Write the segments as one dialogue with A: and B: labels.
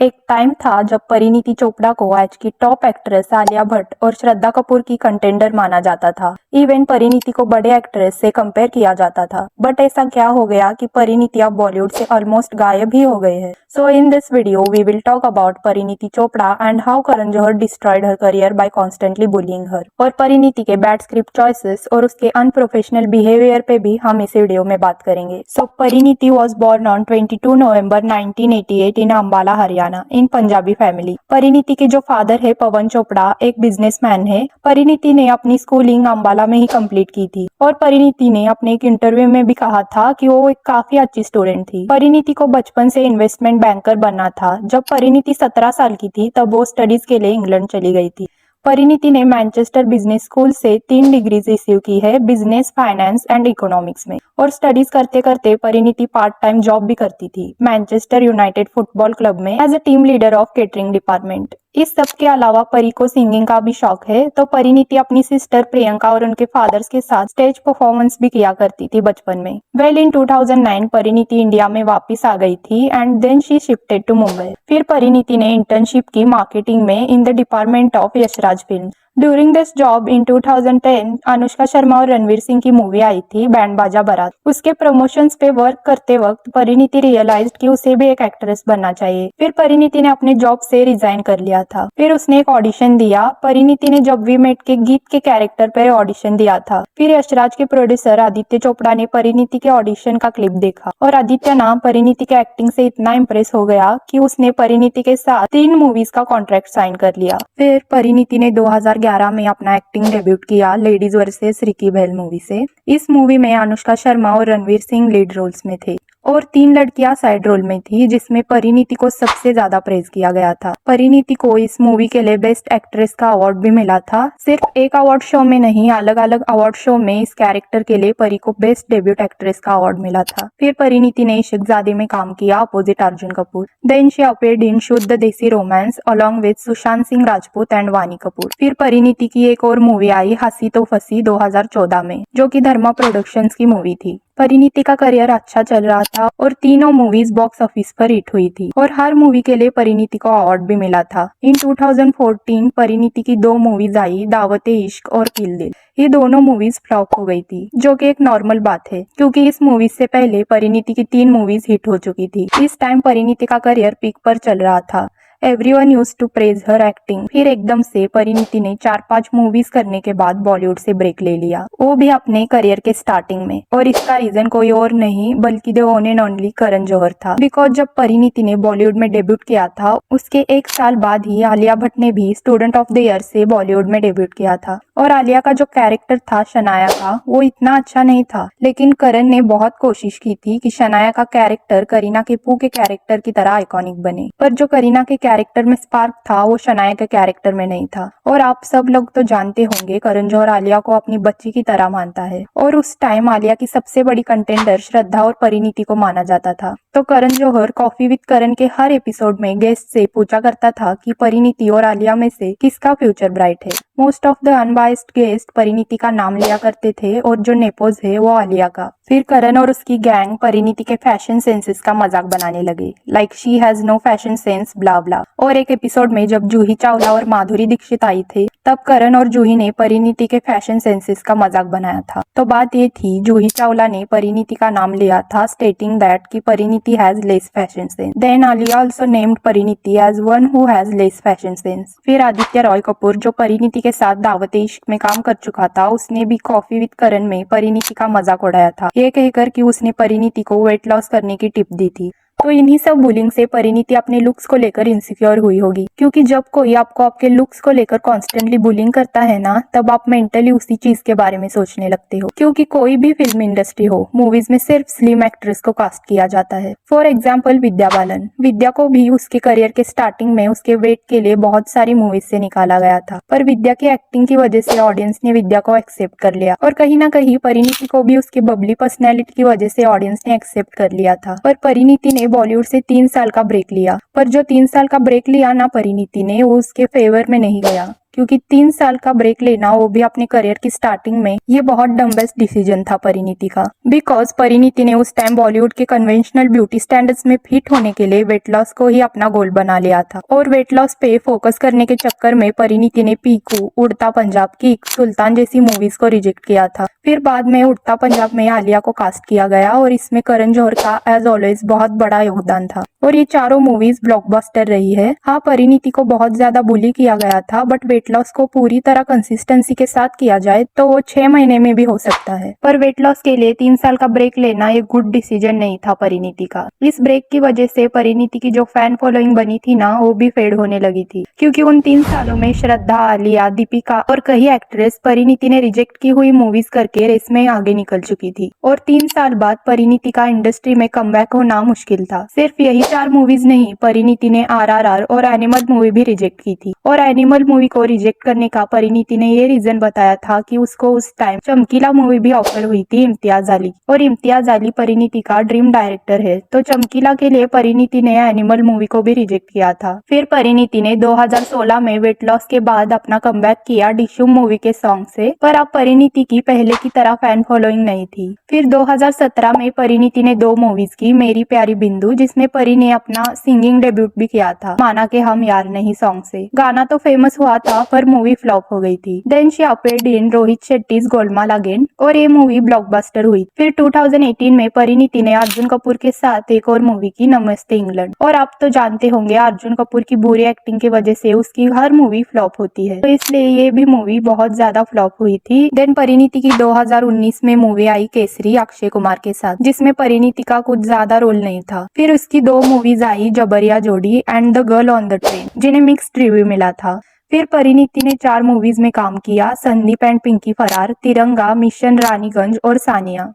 A: एक टाइम था जब परिणीति चोपड़ा को आज की टॉप एक्ट्रेस आलिया भट्ट और श्रद्धा कपूर की कंटेंडर माना जाता था। इवन परिणीति को बड़े एक्ट्रेस से कंपेयर किया जाता था। बट ऐसा क्या हो गया कि परिणीति अब बॉलीवुड से ऑलमोस्ट गायब ही हो गए हैं। So in this video we will talk about Parineeti Chopra and how Karan Johar destroyed her career by constantly bullying her. और परिणीति के बैड स्क्रिप्ट चॉइसेस और उसके अनप्रोफेशनल बिहेवियर पे भी हम इस वीडियो में बात करेंगे। So Parineeti was born on 22 November 1988 in Ambala, Haryana in Punjabi family. Parineeti के जो फादर है पवन चोपड़ा एक बिजनेसमैन है। परिणीति ने अपनी स्कूलिंग अंबाला में ही कंप्लीट की थी और परिणीति ने अपने एक इंटरव्यू में भी कहा था कि वो एक काफी अच्छी स्टूडेंट थी। परिणीति को बचपन से इन्वेस्टमेंट बैंकर बनना था। जब परिणीति 17 साल की थी तब वो स्टडीज के लिए इंग्लैंड चली गई थी। परिणीति ने मैनचेस्टर बिजनेस स्कूल से 3 डिग्रीज रिसीव की है बिजनेस, फाइनेंस एंड इकोनॉमिक्स में। और स्टडीज करते करते परिणीति पार्ट टाइम जॉब भी करती थी मैनचेस्टर यूनाइटेड फुटबॉल क्लब में as a team leader of catering department. इस सब के अलावा परी को सिंगिंग का भी शौक है, तो परिणीति अपनी सिस्टर प्रियंका और उनके फादर्स के साथ स्टेज परफॉर्मेंस भी किया करती थी बचपन में। वेल इन 2009 परिणीति इंडिया में वापस आ गई थी and then she shifted to Mumbai. फिर परिणीति ने इंटर्नशिप की मार्केटिंग में in the department of Yashraj film. During this job in 2010 Anushka Sharma और रणवीर सिंह की मूवी आई थी बैंड बाजा बारात। उसके प्रमोशंस पे वर्क करते वक्त परिणीति रियलाइज्ड कि उसे भी एक एक्ट्रेस बनना चाहिए। फिर परिणीति ने अपने जॉब से रिजाइन कर लिया था। फिर उसने एक ऑडिशन दिया। परिणीति ने जब वी मेट के गीत के कैरेक्टर पर ऑडिशन दिया था। फिर यशराज के प्रोड्यूसर आदित्य चोपड़ा ने परिणीति के ऑडिशन का क्लिप देखा और आदित्य ना परिणीति के एक्टिंग से इतना इम्प्रेस हो गया कि उसने परिणीति के साथ 3 मूवीज का कॉन्ट्रैक्ट साइन कर लिया। फिर परिणीति ने 2011 में अपना एक्टिंग डेब्यूट किया लेडीज वर्सेस रिकी बहल मूवी से। इस मूवी में अनुष्का शर्मा और रणवीर सिंह लीड रोल्स में थे और 3 लड़कियां साइड रोल में थी, जिसमें परिणीति को सबसे ज्यादा प्रेज किया गया था। परिणीति को इस मूवी के लिए बेस्ट एक्ट्रेस का अवार्ड भी मिला था। सिर्फ एक अवार्ड शो में नहीं, अलग अलग अवार्ड शो में इस कैरेक्टर के लिए परी को बेस्ट डेब्यूट एक्ट्रेस का अवार्ड मिला था। फिर परिणीति ने इश्कजादे में काम किया opposite Arjun Kapoor. Then she appeared in Shuddh Desi Romance along with Sushant Singh Rajput and Vaani Kapoor. फिर परिणीति की एक और मूवी आई हंसी तो फंसी 2014 में, जो कि धर्मा प्रोडक्शंस की मूवी थी। परिणीति का करियर अच्छा चल रहा था और तीनों मूवीज बॉक्स ऑफिस पर हिट हुई थी और हर मूवी के लिए परिणीति को अवार्ड भी मिला था। इन 2014 परिणीति की 2 मूवीज आई दावत-ए-इश्क और किल दिल। ये दोनों मूवीज फ्लॉप हो गई थी, जो कि एक नॉर्मल बात है क्योंकि इस मूवी से पहले परिणीति की 3 मूवीज हिट हो चुकी थी। इस टाइम परिणीति का करियर पीक पर चल रहा था। Everyone used to praise her acting. फिर एकदम से परिणीति ने 4-5 मूवीज करने के बाद बॉलीवुड से ब्रेक ले लिया, वो भी अपने करियर के स्टार्टिंग में। और इसका रीजन कोई और नहीं बल्कि the one and only Karan Johar था। बिकॉज जब परिणीति ने बॉलीवुड में डेब्यूट किया था उसके 1 साल बाद ही आलिया भट्ट ने भी स्टूडेंट ऑफ द ईयर से बॉलीवुड में डेब्यूट किया था। और आलिया का जो कैरेक्टर था शनाया का, वो इतना अच्छा नहीं था, लेकिन करण ने बहुत कोशिश की थी कि शनाया का कैरेक्टर करीना कपूर के कैरेक्टर की तरह आइकॉनिक बने। पर जो करीना के कैरेक्टर में स्पार्क था वो शनाया के कैरेक्टर में नहीं था। और आप सब लोग तो जानते होंगे करण जौहर आलिया को अपनी बच्ची की तरह मानता है और उस टाइम आलिया की सबसे बड़ी कंटेंडर श्रद्धा और परिणीति को माना जाता था। तो करण जौहर कॉफी विद करण के हर एपिसोड में गेस्ट से पूछा करता था कि परिणीति और आलिया में से किसका फ्यूचर ब्राइट है। Most of the unbiased guest Parineeti का नाम लिया करते थे और जो नेपोज है वो आलिया का। फिर करण और उसकी गैंग परिणीति के फैशन सेंसेस का मजाक बनाने लगे, like she has no fashion sense blah blah. और एक एपिसोड में जब जूही चावला और माधुरी दीक्षित आई थे तब करण और जूही ने परिणीति के फैशन सेंसेस का मजाक बनाया था। तो बात ये थी जूही चावला ने परिणीति का नाम लिया था स्टेटिंग दैट कि Parineeti has less fashion sense. Then Alia also named Parineeti as one who has less fashion sense. फिर आदित्य रॉय कपूर जो परिणीति के साथ दावत-ए-इश्क में काम कर चुका था, उसने भी कॉफी विद करण में परिणीति का मजाक उड़ाया था, ये कहकर कि उसने परिणीति को वेट लॉस करने की टिप दी थी। तो इन्हीं सब बुलिंग से परिणीति अपने लुक्स को लेकर इनसिक्योर हुई होगी, क्योंकि जब कोई आपको आपके लुक्स को लेकर कॉन्स्टेंटली बुलिंग करता है ना, तब आप मेंटली उसी चीज के बारे में सोचने लगते हो। क्योंकि कोई भी फिल्म इंडस्ट्री हो, मूवीज में सिर्फ स्लिम एक्ट्रेस को कास्ट किया जाता है। For example Vidya Balan. विद्या को भी उसके करियर के स्टार्टिंग में उसके वेट के लिए बहुत सारी मूवीज से निकाला गया था, पर विद्या की एक्टिंग की वजह से ऑडियंस ने विद्या को एक्सेप्ट कर लिया। और कहीं ना कहीं परिणीति को भी उसके बबली पर्सनैलिटी की वजह से ऑडियंस ने एक्सेप्ट कर लिया था। पर परिणीति ने बॉलीवुड से 3 साल का ब्रेक लिया, पर जो 3 साल का ब्रेक लिया ना परिणीति ने, वो उसके फेवर में नहीं गया। क्योंकि 3 साल का ब्रेक लेना, वो भी अपने करियर की स्टार्टिंग में, ये बहुत डम्बेस्ट डिसीजन था परिणीति का। बिकॉज परिणीति ने उस टाइम बॉलीवुड के कन्वेंशनल ब्यूटी स्टैंडर्ड्स में फिट होने के लिए वेट लॉस को ही अपना गोल बना लिया था, और वेट लॉस पे फोकस करने के चक्कर में परिणीति ने पीकू, उड़ता पंजाब, किक, सुल्तान जैसी मूवीज को रिजेक्ट किया था। फिर बाद में उड़ता पंजाब में आलिया को कास्ट किया गया, और इसमें करण जौहर का एज ऑलवेज बहुत बड़ा योगदान था, और ये चारों मूवीज ब्लॉकबस्टर रही है। हाँ, परिणीति को बहुत ज्यादा बुली किया गया था, बट वेट लॉस को पूरी तरह कंसिस्टेंसी के साथ किया जाए तो वो 6 महीने में भी हो सकता है। पर वेट लॉस के लिए 3 साल का ब्रेक लेना एक गुड डिसीजन नहीं था परिणीति का। इस ब्रेक की वजह से परिणीति की जो फैन फॉलोइंग बनी थी ना, वो भी फेड होने लगी थी, क्योंकि उन 3 सालों में श्रद्धा, आलिया, दीपिका और कई एक्ट्रेस परिणीति ने रिजेक्ट की हुई मूवीज करके रेस में आगे निकल चुकी थी, और 3 साल बाद परिणीति का इंडस्ट्री में कमबैक होना मुश्किल था। सिर्फ यही 4 मूवीज नहीं, परिणीति ने RRR और एनिमल मूवी भी रिजेक्ट की थी, और एनिमल मूवी को रिजेक्ट करने का परिणीति ने ये रीजन बताया था कि उसको उस टाइम चमकीला मूवी भी ऑफर हुई थी इम्तियाज अली, और इम्तियाज अली परिणीति का ड्रीम डायरेक्टर है, तो चमकीला के लिए परिणीति ने एनिमल मूवी को भी रिजेक्ट किया था। फिर परिणीति ने 2016 में वेट लॉस के बाद अपना कमबैक किया डिशुम मूवी के सॉन्ग से, पर अब परिणीति की पहले की तरह फैन फॉलोइंग नहीं थी। फिर 2017 में परिणीति ने 2 मूवीज की, मेरी प्यारी बिंदु, जिसमें परी ने अपना सिंगिंग डेब्यूट भी किया था माना के हम यार नहीं सॉन्ग से। गाना तो फेमस हुआ था, पर मूवी फ्लॉप हो गई थी। Then she appeared in Rohit Shetty's Golmaal again, और ये मूवी ब्लॉकबस्टर हुई। फिर 2018 में परिणीति ने अर्जुन कपूर के साथ एक और मूवी की, नमस्ते इंग्लैंड, और आप तो जानते होंगे अर्जुन कपूर की बुरी एक्टिंग की वजह से उसकी हर मूवी फ्लॉप होती है, तो इसलिए ये भी मूवी बहुत ज्यादा फ्लॉप हुई थी। देन परिणीति की 2019 में मूवी आई केसरी अक्षय कुमार के साथ, जिसमें परिणीति का कुछ ज्यादा रोल नहीं था। फिर उसकी 2 मूवीज आई, जबरिया जोड़ी and the girl on the train, जिन्हें मिक्स्ड रिव्यू मिला था। फिर परिणीति ने 4 मूवीज में काम किया, संदीप एंड पिंकी फरार, तिरंगा, मिशन रानीगंज और सानिया,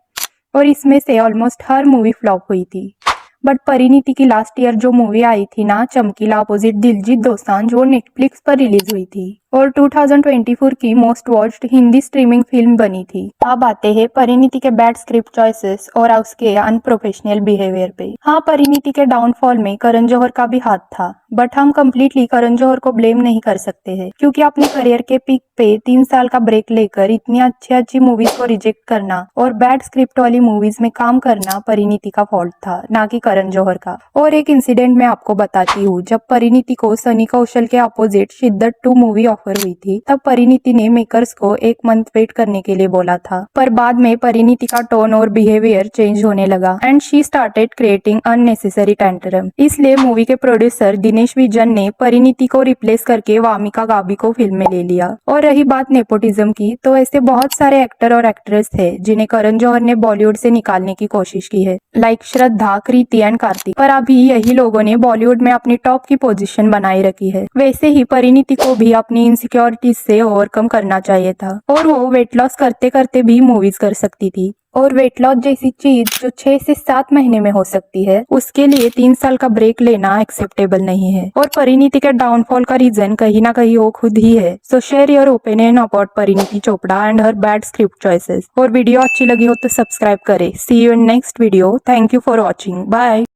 A: और इसमें से ऑलमोस्ट हर मूवी फ्लॉप हुई थी। बट परिणीति की लास्ट ईयर जो मूवी आई थी ना, चमकीला अपोजिट दिलजीत दोसांझ, वो नेटफ्लिक्स पर रिलीज हुई थी, और 2024 की most watched Hindi streaming film बनी थी। अब आते हैं परिणीति के बैड स्क्रिप्ट चॉइसेस और उसके अनप्रोफेशनल बिहेवियर पे। हाँ, परिणीति के डाउनफॉल में करण जौहर का भी हाथ था, बट हम कम्प्लीटली करण जौहर को ब्लेम नहीं कर सकते हैं, क्योंकि अपने करियर के पीक पे 3 साल का ब्रेक लेकर इतनी अच्छी मूवीज को रिजेक्ट करना और बैड स्क्रिप्ट वाली मूवीज में काम करना परिणीति का फॉल्ट था, ना कि करण जौहर का। और एक इंसिडेंट मैं आपको बताती हूँ, जब परिणीति को सनी कौशल के अपोजिट शिद्दत 2 मूवी ऑफर हुई थी, तब परिणीति ने मेकर्स को 1 मंथ वेट करने के लिए बोला था, पर बाद में परिणीति का टोन और बिहेवियर चेंज होने लगा and she started creating unnecessary tantrum. इसलिए मूवी के प्रोड्यूसर दिनेश विजन ने परिणीति को रिप्लेस करके वामिका गाबी को फिल्म में ले लिया। और रही बात नेपोटिज्म की, तो ऐसे बहुत सारे एक्टर और एक्ट्रेस थे जिन्हें करण जौहर ने बॉलीवुड से निकालने की कोशिश की है, like Shraddha, Kriti and Kartik, पर अभी यही लोगों ने बॉलीवुड में अपनी टॉप की पोजीशन बनाए रखी है। वैसे ही परिणीति को भी अपनी इनसिक्योरिटीज से ओवरकम करना चाहिए था, और वो वेट लॉस करते करते भी मूवीज कर सकती थी। और वेट लॉस जैसी चीज जो 6 से 7 महीने में हो सकती है, उसके लिए 3 साल का ब्रेक लेना एक्सेप्टेबल नहीं है। और परिणीति के डाउनफॉल का रीजन कहीं ना कहीं वो खुद ही है। So share your opinion about Parineeti Chopra and her bad script choices. और वीडियो अच्छी लगी हो तो सब्सक्राइब करें। See you in next video. Thank you for watching. Bye.